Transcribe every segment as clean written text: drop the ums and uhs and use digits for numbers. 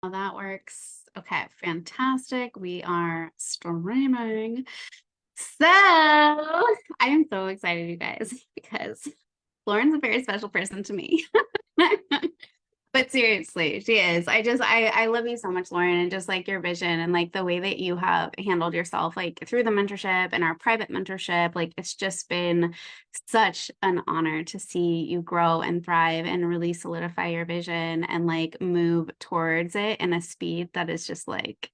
How that works. Okay, fantastic. We are streaming. So I am so excited, you guys, because Lauren's a very special person to me. But seriously, she is. I love you so much, Lauren, and just like your vision and like the way that you have handled yourself, like through the mentorship and our private mentorship. Like it's just been such an honor to see you grow and thrive and really solidify your vision and like move towards it in a speed that is just like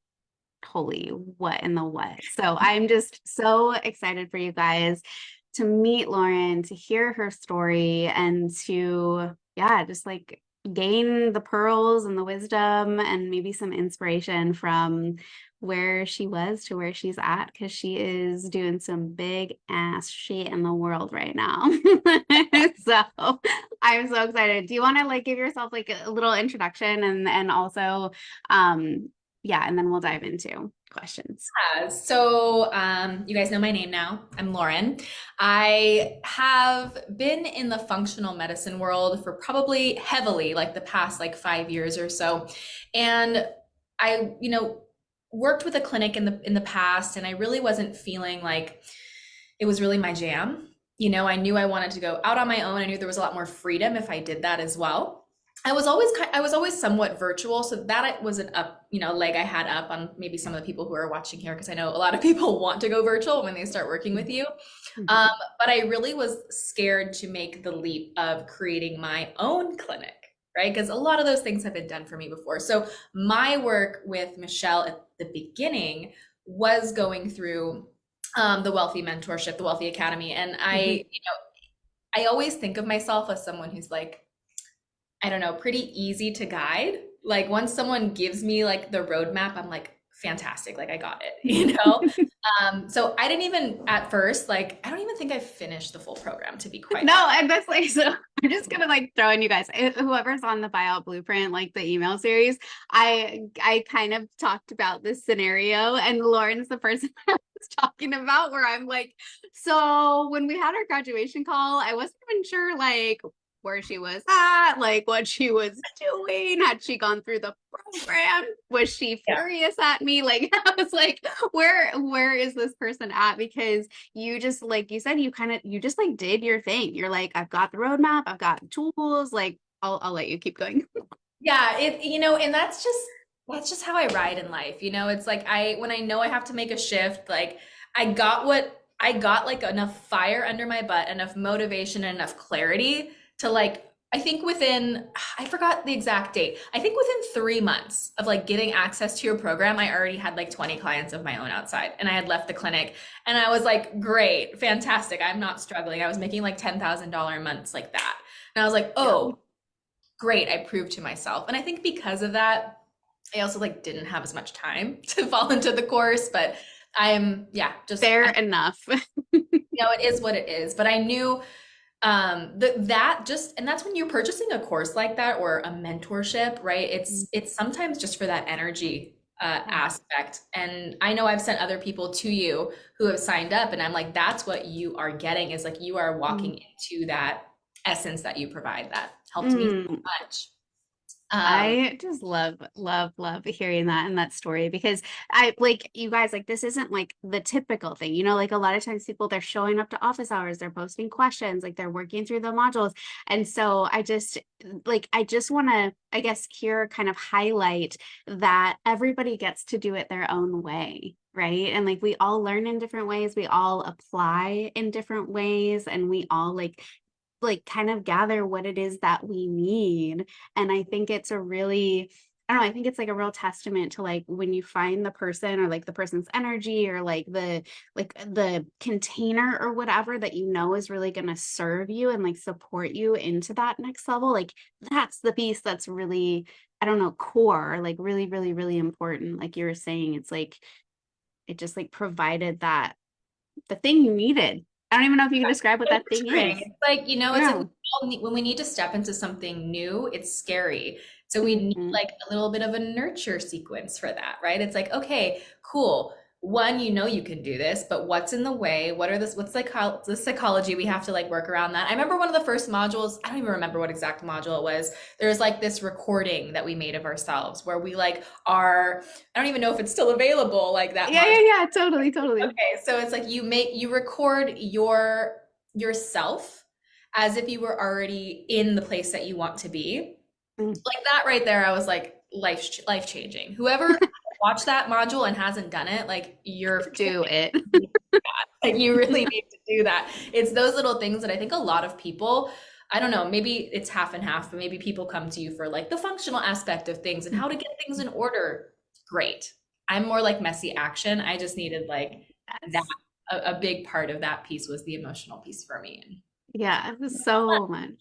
holy what in the what. So I'm just so excited for you guys to meet Lauren, to hear her story, and to, yeah, just like gain the pearls and the wisdom and maybe some inspiration from where she was to where she's at, because she is doing some big ass shit in the world right now. So I'm so excited. Do you want to like give yourself like a little introduction and also yeah, and then we'll dive into questions. You guys know my name now. I'm Lauren. I have been in the functional medicine world for probably heavily like the past like 5 years or so. And I worked with a clinic in the past, and I really wasn't feeling like it was really my jam. I knew I wanted to go out on my own. I knew there was a lot more freedom if I did that as well. I was always somewhat virtual, so that was an leg I had up on maybe some of the people who are watching here, because I know a lot of people want to go virtual when they start working with you. Mhm. But I really was scared to make the leap of creating my own clinic, right? Because a lot of those things have been done for me before. So my work with Michelle at the beginning was going through the WELLthy mentorship, the WELLthy Academy, and Mhm. I always think of myself as someone who's like, I don't know, pretty easy to guide. Like once someone gives me like the roadmap, I'm like, fantastic, like I got it, So I didn't even at first, like, I don't even think I finished the full program, to be quite No, honest. and that's like, so I'm just gonna like throw in you guys, whoever's on the buyout blueprint, like the email series. I kind of talked about this scenario, and Lauren's the person I was talking about, where I'm like, so when we had our graduation call, I wasn't even sure like where she was at, like what she was doing. Had she gone through the program? Was she Yeah. furious at me? Like I was like, where is this person at? Because you just like you said, you just like did your thing. You're like, I've got the roadmap, I've got tools, like I'll let you keep going. Yeah, and that's just how I ride in life. It's like when I know I have to make a shift, like I got like enough fire under my butt, enough motivation and enough clarity to like I think within I forgot the exact date. I think within 3 months of like getting access to your program, I already had like 20 clients of my own outside, and I had left the clinic, and I was like, great, fantastic. I'm not struggling. I was making like $10,000 months like that. And I was like, Yeah. oh, great, I proved to myself. And I think because of that, I also like didn't have as much time to fall into the course, but Fair enough. it is what it is. But I knew that just and that's when you're purchasing a course like that or a mentorship, right? It's sometimes just for that energy aspect. And I know I've sent other people to you who have signed up, and I'm like, that's what you are getting, is like you are walking into that essence that you provide that helped me so Mm. much. Um, I just love hearing that and that story, because I like you guys, like this isn't like the typical thing, like a lot of times people, they're showing up to office hours, they're posting questions, like they're working through the modules. And so I just want to, I guess, here kind of highlight that everybody gets to do it their own way. Right. And like we all learn in different ways, we all apply in different ways, and we all like kind of gather what it is that we need. And I think it's a really, I don't know, I think it's like a real testament to like when you find the person, or like the person's energy, or like the container or whatever that is really going to serve you and like support you into that next level. Like that's the piece that's really, I don't know, core, like really, really, really important. Like you were saying, it's like it just like provided that the thing you needed. I don't even know if you can describe what that thing nurturing. is. It's like Yeah. when we need to step into something new, it's scary. So we need Mhm. like a little bit of a nurture sequence for that, right? It's like, okay, cool. one, you know you can do this, but what's in the way? What's like the psychology? We have to like work around that. I remember one of the first modules, I don't even remember what exact module it was. There's like this recording that we made of ourselves where we like are, I don't even know if it's still available, like that Yeah, module. yeah, yeah, totally, totally. Okay, so it's like you record yourself as if you were already in the place that you want to be. Mm, Like that right there, I was like life changing. Whoever watched that module and hasn't done it, like you're do it. like you really need to do that. It's those little things that I think a lot of people, I don't know, maybe it's half and half, but maybe people come to you for like the functional aspect of things and how to get things in order. Great. I'm more like messy action. I just needed like that. Yes. A big part of that piece was the emotional piece for me. Yeah, so much.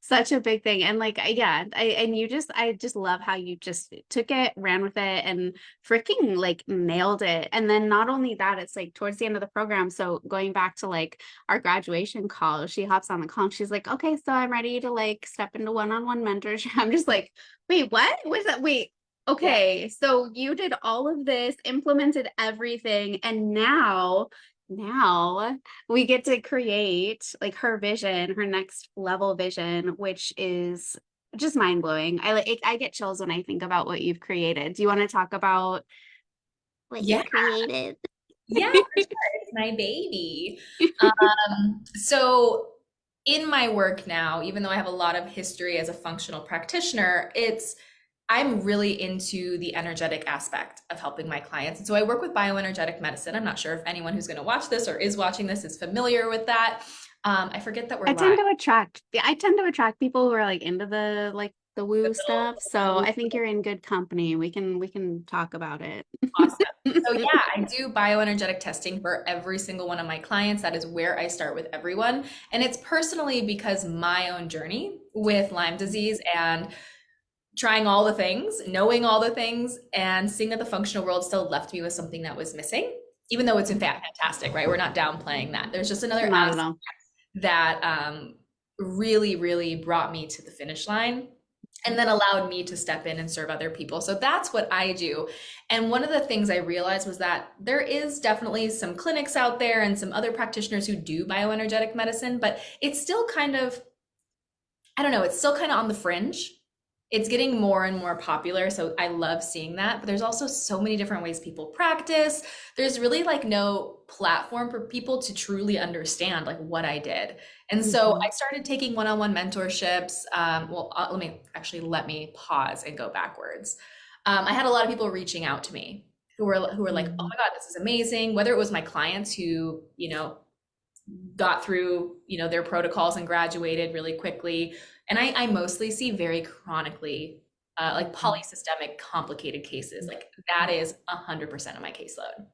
Such a big thing. And like, yeah, I just love how you just took it, ran with it, and freaking like nailed it. And then not only that, it's like towards the end of the program. So going back to like our graduation call, she hops on the call and she's like, okay, so I'm ready to like step into one-on-one mentorship. I'm just like, wait, what was that? Wait, Yeah. okay. So you did all of this, implemented everything, and now we get to create like her vision, her next level vision, which is just mind blowing. I get chills when I think about what you've created. Do you want to talk about what Yeah. you created? Yeah, for sure. It's my baby. So in my work now, even though I have a lot of history as a functional practitioner, I'm really into the energetic aspect of helping my clients. And so I work with bioenergetic medicine. I'm not sure if anyone who's going to watch this or is watching this is familiar with that. I forget that we're live. I tend to attract people who are like into the like the The woo stuff. So middle, I think you're in good company. We can talk about it. awesome. So yeah, I do bioenergetic testing for every single one of my clients. That is where I start with everyone. And it's personally because my own journey with Lyme disease and trying all the things, knowing all the things, and seeing that the functional world still left me with something that was missing, even though it's in fact fantastic, right? We're not downplaying that. There's just another Not at aspect all. that really, really brought me to the finish line and then allowed me to step in and serve other people. So that's what I do. And one of the things I realized was that there is definitely some clinics out there and some other practitioners who do bioenergetic medicine, but it's still kind of, I don't know, it's still kind of on the fringe. It's getting more and more popular, so I love seeing that. But there's also so many different ways people practice. There's really like no platform for people to truly understand like what I did. And so Mhm. I started taking one-on-one mentorships. Let me pause and go backwards. I had a lot of people reaching out to me who were like, "Oh Mhm. my God, this is amazing." Whether it was my clients who, got through, their protocols and graduated really quickly. And I mostly see very chronically, like polysystemic complicated cases. Like that is 100% of my caseload.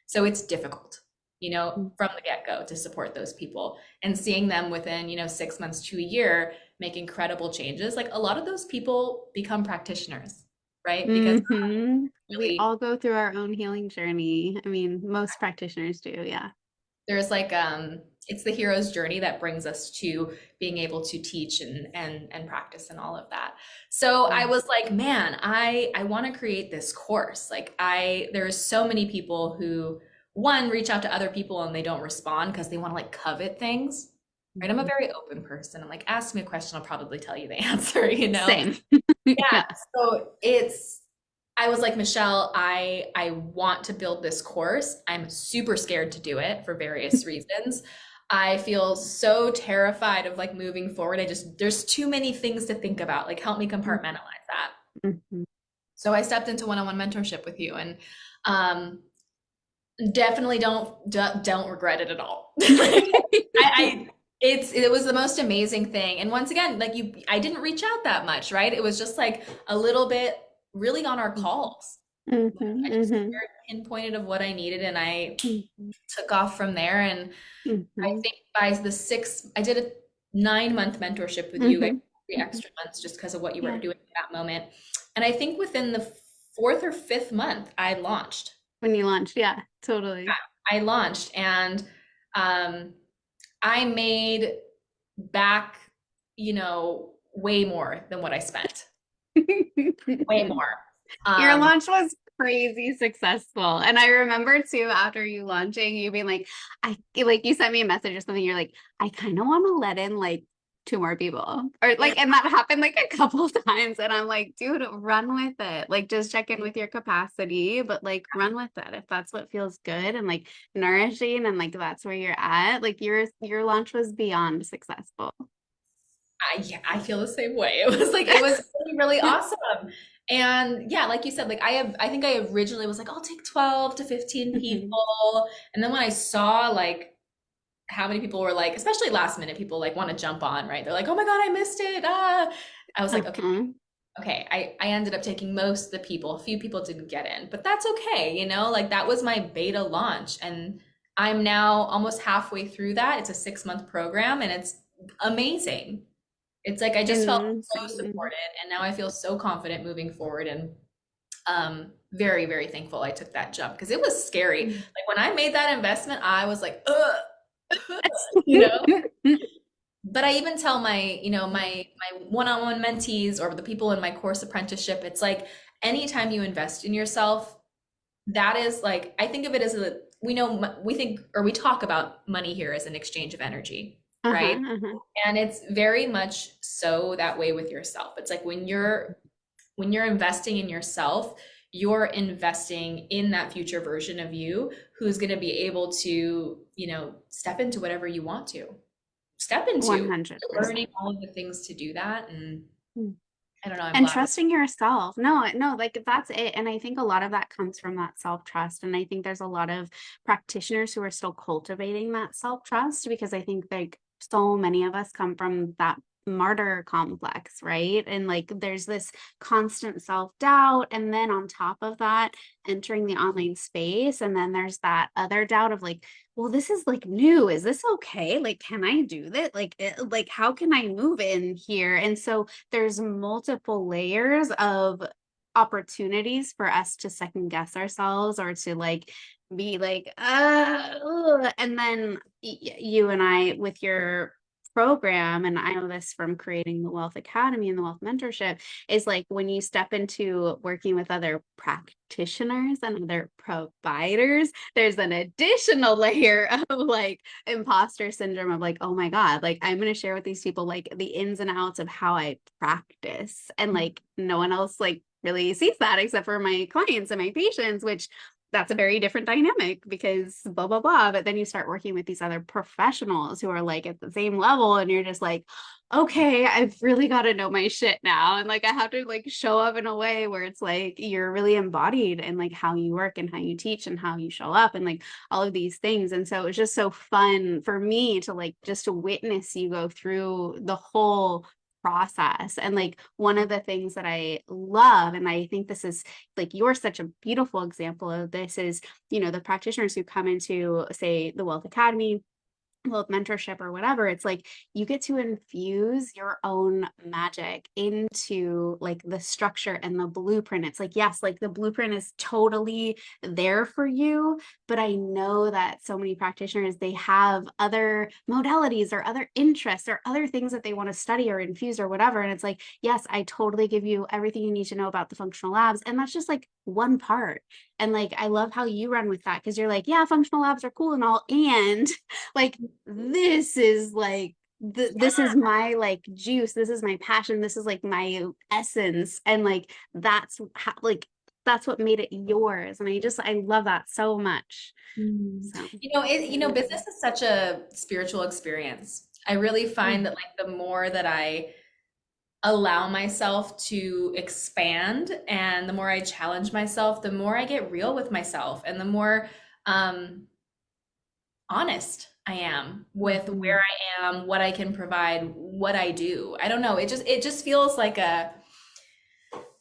So it's difficult, from the get-go to support those people and seeing them within, 6 months to a year make incredible changes. Like a lot of those people become practitioners, right? Because We really all go through our own healing journey. I mean, most practitioners do, yeah. there's like it's the hero's journey that brings us to being able to teach and practice and all of that. So I was like, man, I want to create this course. Like there's so many people who one reach out to other people and they don't respond because they want to like covet things. Right? I'm a very open person. I'm like, ask me a question, I'll probably tell you the answer. Same. Yeah. Yeah. So I was like, Michelle, I want to build this course. I'm super scared to do it for various reasons. I feel so terrified of like moving forward. There's too many things to think about. Like help me compartmentalize that. Mhm. So I stepped into one-on-one mentorship with you and um definitely don't regret it at all. I it was the most amazing thing. And once again, like I didn't reach out that much, right? It was just like a little bit really on our calls. Mhm, I just mhm, very pinpointed of what I needed and I mhm, took off from there. And I mhm, think by I did a 9-month mentorship with you, like mhm, 3 extra months just because of what you were yeah. doing at that moment. And I think within the fourth or fifth month, I launched. When you launched, yeah, totally. I launched and um, I made back, way more than what I spent. Way more. Your Um, launch was crazy successful. And I remember too, after you launching, you being like, like you sent me a message or something. You're like, I kind of want to let in like two more people or like, and that happened like a couple of times. And I'm like, dude, run with it. Like, just check in with your capacity, but like run with it. If that's what feels good and like nourishing and like that's where you're at, like your launch was beyond successful. Yeah, I feel the same way. It was like it was really, really awesome. And yeah, like you said, like I think I originally was like, I'll take 12 to 15 Mhm. people. And then when I saw like how many people were like, especially last minute people like want to jump on, right? They're like, oh my God, I missed it. Ah. I was like, okay, Uh-huh. okay. I ended up taking most of the people. A few people didn't get in, but that's okay, you know, like that was my beta launch. And I'm now almost halfway through that. It's a 6-month program and it's amazing. It's like I just felt so Insane. supported and now I feel so confident moving forward and very, very thankful I took that jump because it was scary. Like when I made that investment, I was like, you know. But I even tell my, you know, my one-on-one mentees or the people in my course apprenticeship, it's like anytime you invest in yourself, that is like I think of it as a we know we think or we talk about money here as an exchange of energy, right? Uh-huh, uh-huh. And it's very much so that way with yourself. It's like when you're investing in yourself, you're investing in that future version of you who's going to be able to, you know, step into whatever you want to step into. You're learning 100%. all of the things to do that. And I don't know, I'm And glad we're trusting yourself. No, no, like that's it. And I think a lot of that comes from that self-trust. And I think there's a lot of practitioners who are still cultivating that self-trust because I think like so many of us come from that martyr complex, right? And like there's this constant self-doubt. And then on top of that, entering the online space. And then there's that other doubt of like, well, this is like new. Is this okay? Like, can I do this? Like, how can I move in here? And so there's multiple layers of opportunities for us to second guess ourselves or to like be like ugh. And then you and I with your program, and I know this from creating the Wealth Academy and the Wealth Mentorship, is like when you step into working with other practitioners and other providers, there's an additional layer of like imposter syndrome of like, oh my God, like I'm going to share with these people like the ins and outs of how I practice. And like no one else like really sees that except for my clients and my patients, which that's a very different dynamic because blah, blah, blah. But then you start working with these other professionals who are like at the same level and you're just like, okay, I've really got to know my shit now. And like I have to like show up in a way where it's like you're really embodied in like how you work and how you teach and how you show up and like all of these things. And so it was just so fun for me to like just to witness you go through the whole process. And like one of the things that I love, and I think this is like you're such a beautiful example of this, is, you know, the practitioners who come into, say, the Wealth Academy, well, mentorship or whatever, it's like you get to infuse your own magic into like the structure and the blueprint. It's like, yes, like the blueprint is totally there for you, but I know that so many practitioners, they have other modalities or other interests or other things that they want to study or infuse or whatever. And it's like, yes, I totally give you everything you need to know about the functional labs. And that's just like one part. And like, I love how you run with that because you're like, yeah, functional labs are cool and all. And like this is like this is my like juice, this is my passion, this is like my essence, and like that's how, like that's what made it yours. And I love that so much. So You know, business is such a spiritual experience. I really find that like the more that I allow myself to expand and the more I challenge myself, the more I get real with myself and the more um honest I am with where Mhm. I am, what I can provide, what I do. I don't know. It just feels like a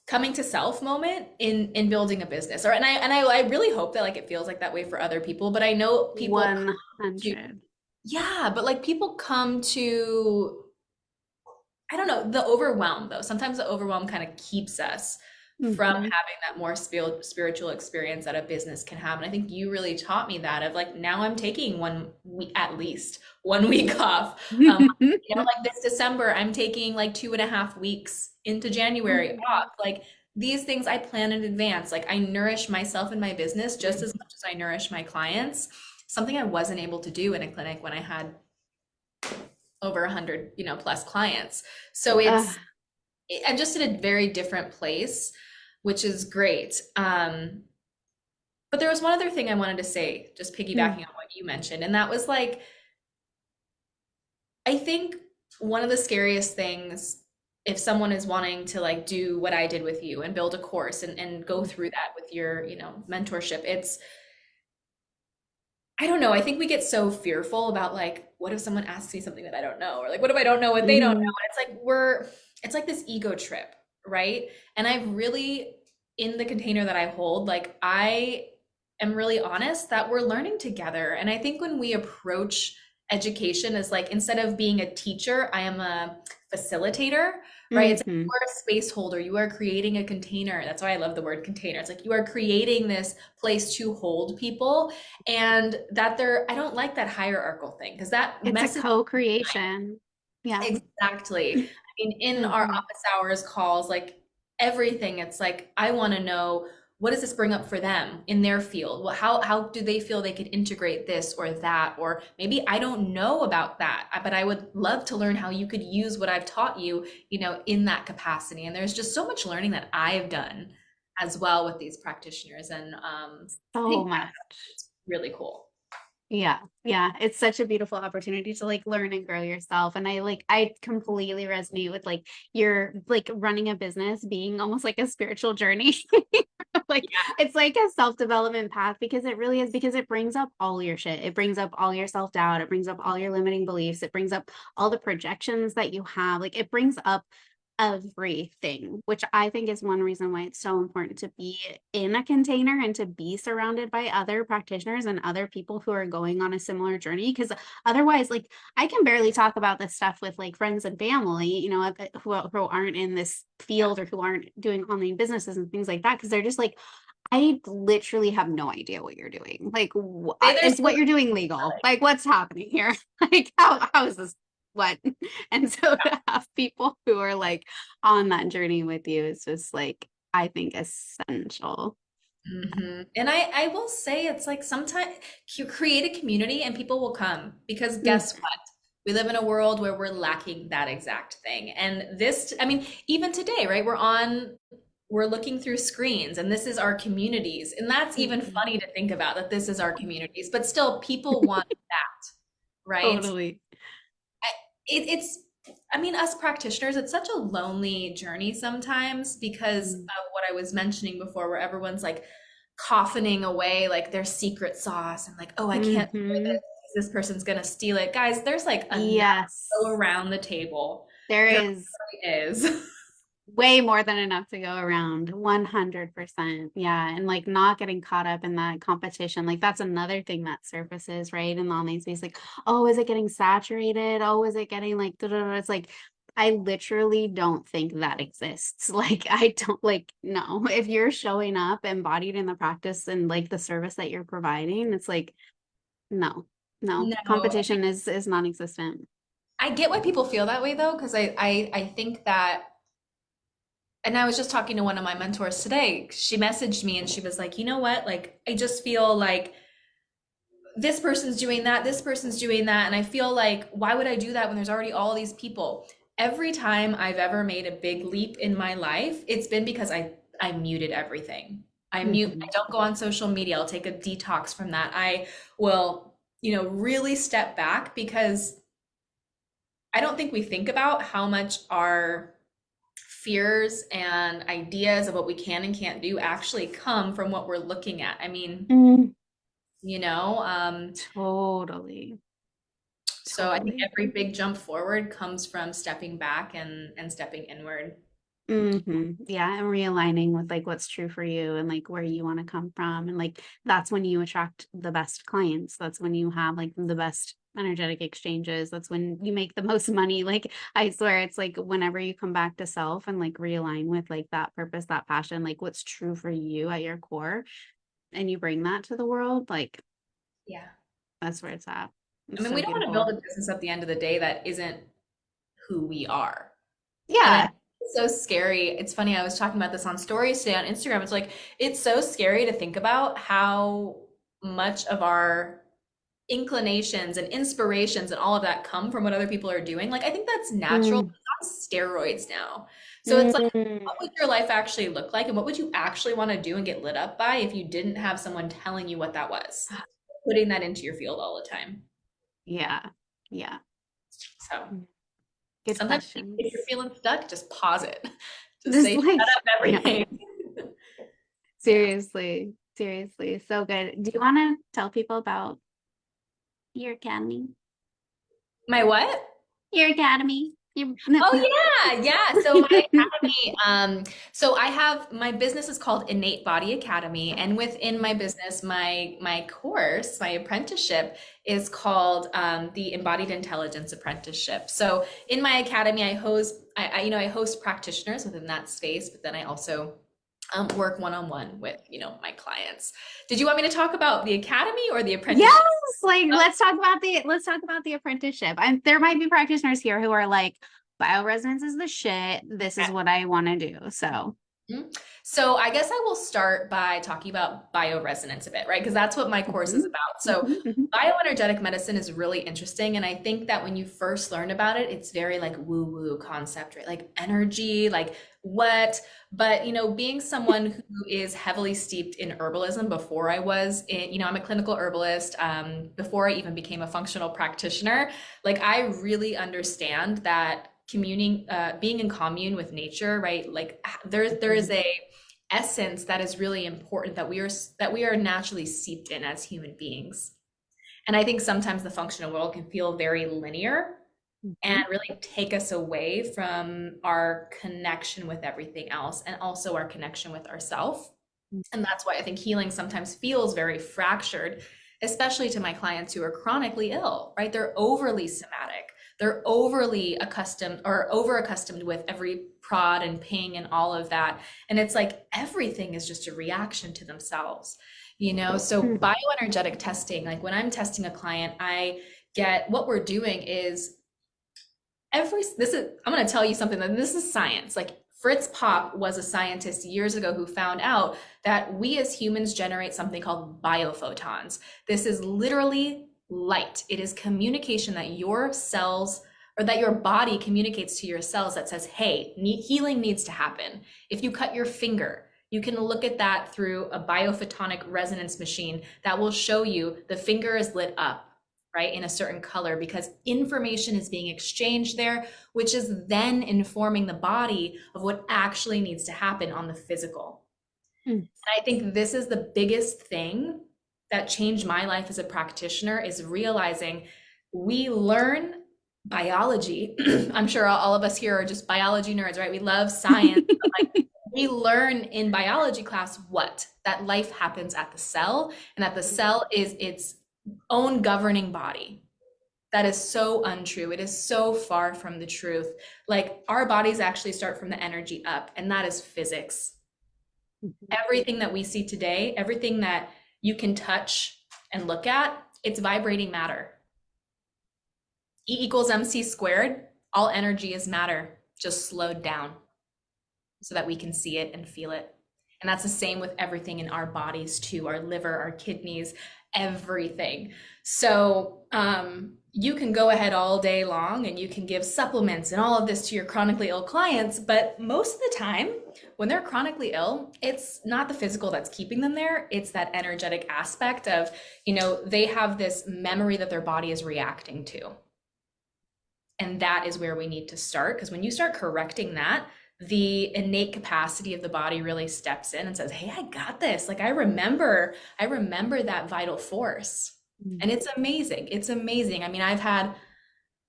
coming to self moment in building a business. Or I really hope that like it feels like that way for other people. But I know people come to 100. yeah, but like people come to I don't know, the overwhelm though. Sometimes the overwhelm kind of keeps us from Mhm. having that more spiritual experience that a business can have. And I think you really taught me that of like now I'm taking 1 week at least 1 week off. You know, like this December, I'm taking like 2.5 weeks into January off. Like these things I plan in advance. Like I nourish myself and my business just as Mhm. much as I nourish my clients. Something I wasn't able to do in a clinic when I had over 100, plus clients. So Ugh. I'm just in a very different place, which is great. But there was one other thing I wanted to say, just piggybacking Mm. on what you mentioned, and that was like, I think one of the scariest things, if someone is wanting to like do what I did with you and build a course and go through that with your, mentorship, I don't know. I think we get so fearful about like, what if someone asks me something that I don't know? Or like, what if I don't know what they don't know? Mhm. And it's like this ego trip, right? And I've really, in the container that I hold, like I am really honest that we're learning together. And I think when we approach education as like, instead of being a teacher, I am a facilitator, right? It's like you Mhm. are a space holder. You are creating a container. That's why I love the word container. It's like you are creating this place to hold people and that I don't like that hierarchical thing because that It's a messes. co-creation. Yeah. Exactly. I mean, in our Mhm. office hours calls, like everything, it's like I want to know, what does this bring up for them in their field? Well, how do they feel they could integrate this or that? Or maybe I don't know about that, but I would love to learn how you could use what I've taught you, in that capacity. And there's just so much learning that I've done as well with these practitioners. And I So think much. that's really cool. Yeah, yeah, it's such a beautiful opportunity to like learn and grow yourself. And I completely resonate with like you're like running a business being almost like a spiritual journey. Like it's like a self-development path because it really is because it brings up all your shit. It brings up all your self-doubt. It brings up all your limiting beliefs. It brings up all the projections that you have. Like it brings up everything, which I think is one reason why it's so important to be in a container and to be surrounded by other practitioners and other people who are going on a similar journey. Because otherwise, like, I can barely talk about this stuff with like friends and family, who aren't in this Yeah. field or who aren't doing online businesses and things like that. Because they're just like, I literally have no idea what you're doing. Like, Say there's is what you're doing legal? Like, what's happening here? Like, how is this? What? And so to have people who are like on that journey with you is just like, I think essential. And I will say it's like sometimes you create a community and people will come because Mm, guess what? We live in a world where we're lacking that exact thing. And this, I mean, even today, right? We're looking through screens and this is our communities. And that's even mhm. funny to think about that this is our communities, but still people want that, right? Totally. It's I mean, us practitioners, it's such a lonely journey sometimes because Mm, of what I was mentioning before, where everyone's like coffining away like their secret sauce and like, oh, I can't share mhm. this. This person's gonna steal it. Guys, there's like enough to go Yes, around the table. there There is really is. way more than enough to go around. 100%. Yeah. And like not getting caught up in that competition. Like that's another thing that surfaces, right? In the online space. Like, oh, is it getting saturated? Oh, is it getting like, da, da, da. It's like, I literally don't think that exists. Like, I don't like, no, if you're showing up embodied in the practice and like the service that you're providing, it's like, no, no, No, competition is non-existent. I get why people feel that way though, because I think that, and I was just talking to one of my mentors today. She messaged me and she was like, you know what? Like, I just feel like this person's doing that, this person's doing that. And I feel like, why would I do that when there's already all these people? Every time I've ever made a big leap in my life, it's been because I muted everything. I Mhm. don't go on social media. I'll take a detox from that. I will, really step back because I don't think we think about how much our fears and ideas of what we can and can't do actually come from what we're looking at. I mean, Mm, you know, totally. so I think Totally. every big jump forward comes from stepping back and stepping inward. Yeah, and realigning with like what's true for you and like where you want to come from. And like that's when you attract the best clients. That's when you have like the best energetic exchanges. That's when you make the most money. Like I swear it's like whenever you come back to self and like realign with like that purpose, that passion, like what's true for you at your core, and you bring that to the world, like Yeah. that's where it's at. I It's mean, so we don't want to build beautiful. a business at the end of the day that isn't who we are. And Yeah. so scary. It's funny, I was talking about this on stories today on Instagram. It's like, it's so scary to think about how much of our inclinations and inspirations and all of that come from what other people are doing. Like, I think that's natural. Mm, It's on steroids now. So it's like, mm, what would your life actually look like? And what would you actually want to do and get lit up by if you didn't have someone telling you what that was? Putting that into your field all the time. yeah. Yeah. So Mm. Good sometimes if you're questions. feeling stuck, just pause it. Just Just say, like, shut up, yeah, everything. Yeah. seriously, seriously. So good. Do you want to tell people about your academy? My what? Your academy. Your, no. Oh yeah, yeah. So my academy, so I have my business is called Innate Body Academy, and within my business, my course, my apprenticeship is called the Embodied Intelligence Apprenticeship. So in my academy, I host practitioners within that space, but then I also work one-on-one with my clients. Did you want me to talk about the academy or the Yes, apprenticeship? like let's talk about the apprenticeship. And there might be practitioners here who are like, bioresonance is the shit. This is what I want to do. So, Mhm. So I guess I will start by talking about bioresonance a bit, right? Because that's what my course is mhm, about. So mhm, mhm, bioenergetic medicine is really interesting. And I think that when you first learn about it, it's very like woo-woo concept, right? Like energy, like what? But being someone who is heavily steeped in herbalism before I was in, I'm a clinical herbalist, before I even became a functional practitioner, like I really understand that being in commune with nature, right? Like there is mhm, a essence that is really important that we are naturally steeped in as human beings. And I think sometimes the functional world can feel very linear and mhm, really take us away from our connection with everything else and also our connection with ourselves. And that's why I think healing sometimes feels very fractured, especially to my clients who are chronically ill, right? They're overly somatic. They're overly accustomed or over accustomed with every prod and ping and all of that. And it's like everything is just a reaction to themselves. So mhm, bioenergetic testing, like when I'm testing a client, I get what we're doing is I'm going to tell you something that this is science. Like Fritz Popp was a scientist years ago who found out that we as humans generate something called biophotons. This is literally light. It is communication that your cells or that your body communicates to your cells that says, hey, healing needs to happen. If you cut your finger, you can look at that through a biophotonic resonance machine that will show you the finger is lit up, right, in a certain color because information is being exchanged there, which is then informing the body of what actually needs to happen on the physical. mhm, And I think this is the biggest thing that changed my life as a practitioner is realizing we learn biology. I'm sure all of us here are just biology nerds, right? We love science. We learn in biology class what? That life happens at the cell and that the cell is its own governing body. That is so untrue. It is so far from the truth. Like our bodies actually start from the energy up, and that is physics. mhm. Everything that we see today, everything that you can touch and look at, it's vibrating matter. E equals mc squared. All energy is matter, just slowed down so that we can see it and feel it. And that's the same with everything in our bodies too, our liver, our kidneys, everything. So you can go ahead all day long and you can give supplements and all of this to your chronically ill clients, but most of the time when they're chronically ill, it's not the physical that's keeping them there. It's that energetic aspect of, they have this memory that their body is reacting to. And that is where we need to start. Because when you start correcting that, the innate capacity of the body really steps in and says, hey, I got this. Like I remember that vital force. And it's amazing. It's amazing. I mean, I've had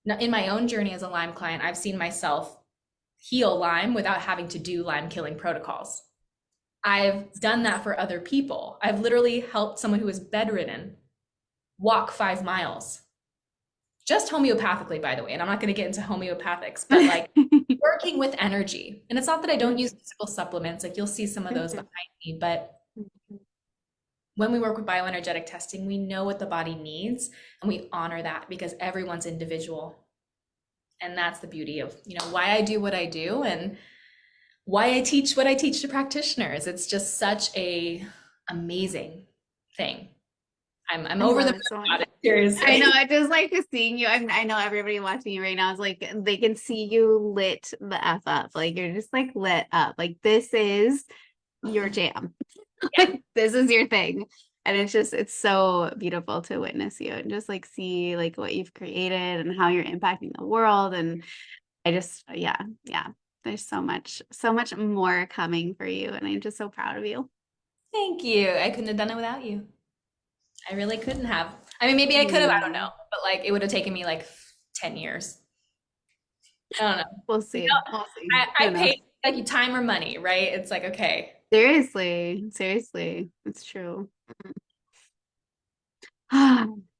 in my own journey as a Lyme client, I've seen myself heal Lyme without having to do Lyme killing protocols. I've done that for other people. I've literally helped someone who is bedridden walk 5 miles just homeopathically, by the way. And I'm not going to get into homeopathics, but like working with energy. And it's not that I don't use physical supplements, like you'll see some of those behind me, but when we work with bioenergetic testing, we know what the body needs and we honor that because everyone's individual. And that's the beauty of, why I do what I do. And why I teach what I teach to practitioners. It's just such a amazing thing. I'm I over the love moon it so about much. it, I know. seriously. I just like seeing you. I know everybody watching you right now is like, they can see you lit the F up. Like, you're just like lit up. Like, this is your jam. Yeah. Like, this is your thing. And it's just, it's so beautiful to witness you and just like see like what you've created and how you're impacting the world. And I just, yeah, yeah. There's so much more coming for you. And I'm just so proud of you. Thank you. I couldn't have done it without you. I really couldn't have. I mean, maybe I could have, I don't know, Mm, but like it would have taken me like 10 years. I don't know. we'll You see. know, We'll see. I Who knows? pay like time or money, right? It's like, okay. Seriously, seriously, it's true.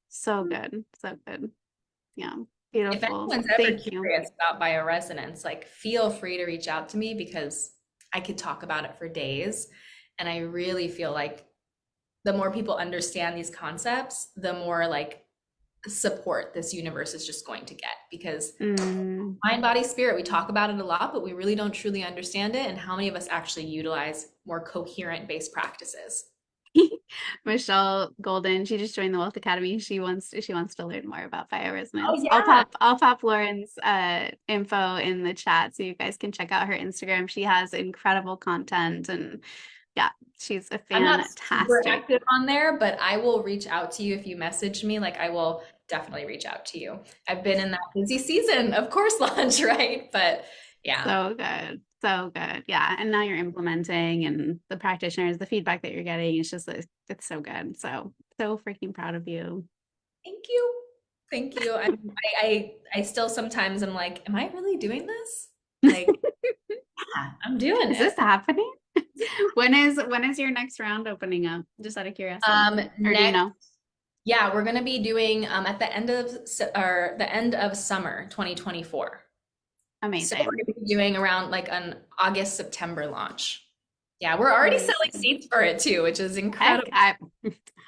So good, so good. Yeah, If beautiful. anyone's ever Thank you. curious about bioresonance, like feel free to reach out to me because I could talk about it for days. And I really feel like the more people understand these concepts, the more like support this universe is just going to get because Mm. mind, body, spirit, we talk about it a lot, but we really don't truly understand it. And how many of us actually utilize more coherent based practices? Michelle Golden, she just joined the Wealth Academy. She wants to learn more about Oh, bioresonance. yeah. I'll pop Lauren's info in the chat so you guys can check out her Instagram. She has incredible content and yeah, she's a I'm not super fantastic. active on there, but I will reach out to you if you message me. Like, I will definitely reach out to you. I've been in that busy season, of course, launch, right? But yeah, So good. So good. Yeah. And now you're implementing and the practitioners, the feedback that you're getting, it's just, it's so good. So, so freaking proud of you. thank you. Thank you. I still sometimes I'm like, am I really doing this? Like, yeah, I'm doing Is this it. happening? When is your next round opening up? Just out of curiosity. Or do you Next, know? yeah, we're gonna be doing at the end of or the end of summer 2024. So we're Amazing. gonna be doing around like an August, September launch. Yeah, we're already selling Amazing. seats for it too, which is Heck, incredible.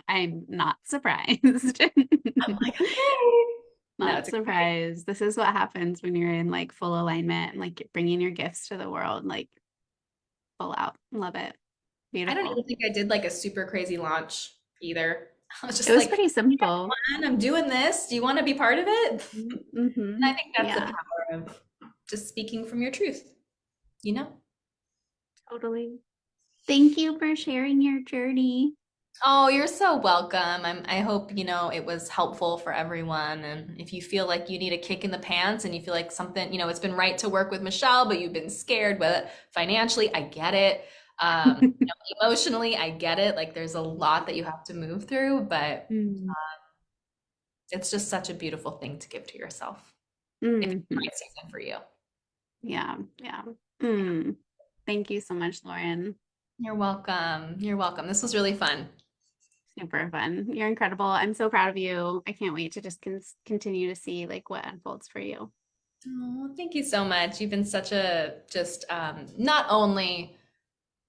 I'm not surprised. I'm like, okay. No, Not it's exciting. surprised. This is what happens when you're in like full alignment and like bringing your gifts to the world, like full out. Love it. I don't Beautiful. even think I did like a super crazy launch either. I was It just was like, pretty "Hey, simple. everyone, I'm doing this. Do you want to be part of it? And I Mm-hmm. think that's the Yeah, power of just speaking from your truth, you know? totally. Thank you for sharing your journey. Oh, you're so welcome. I hope, it was helpful for everyone. And if you feel like you need a kick in the pants and you feel like something, it's been right to work with Michelle, but you've been scared, but financially, I get it. Emotionally, I get it. Like there's a lot that you have to move through, but Mm, it's just such a beautiful thing to give to yourself if it's the mhm. right season for you. Yeah, yeah. Mm. Thank you so much, Lauren. You're welcome. You're welcome. This was really fun. Super fun. You're incredible. I'm so proud of you. I can't wait to just continue to see like what unfolds for you. Oh, thank you so much. You've been such a just not only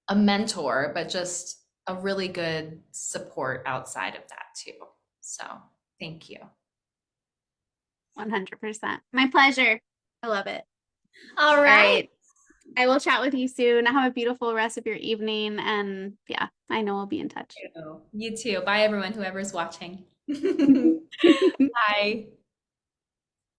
a mentor, but just a really good support outside of that too. So thank you. 100%. My pleasure. I love it. All All right. right. I will chat with you soon. Have a beautiful rest of your evening. And yeah, I know we'll be in touch. You too. Bye, everyone, whoever's watching. Bye.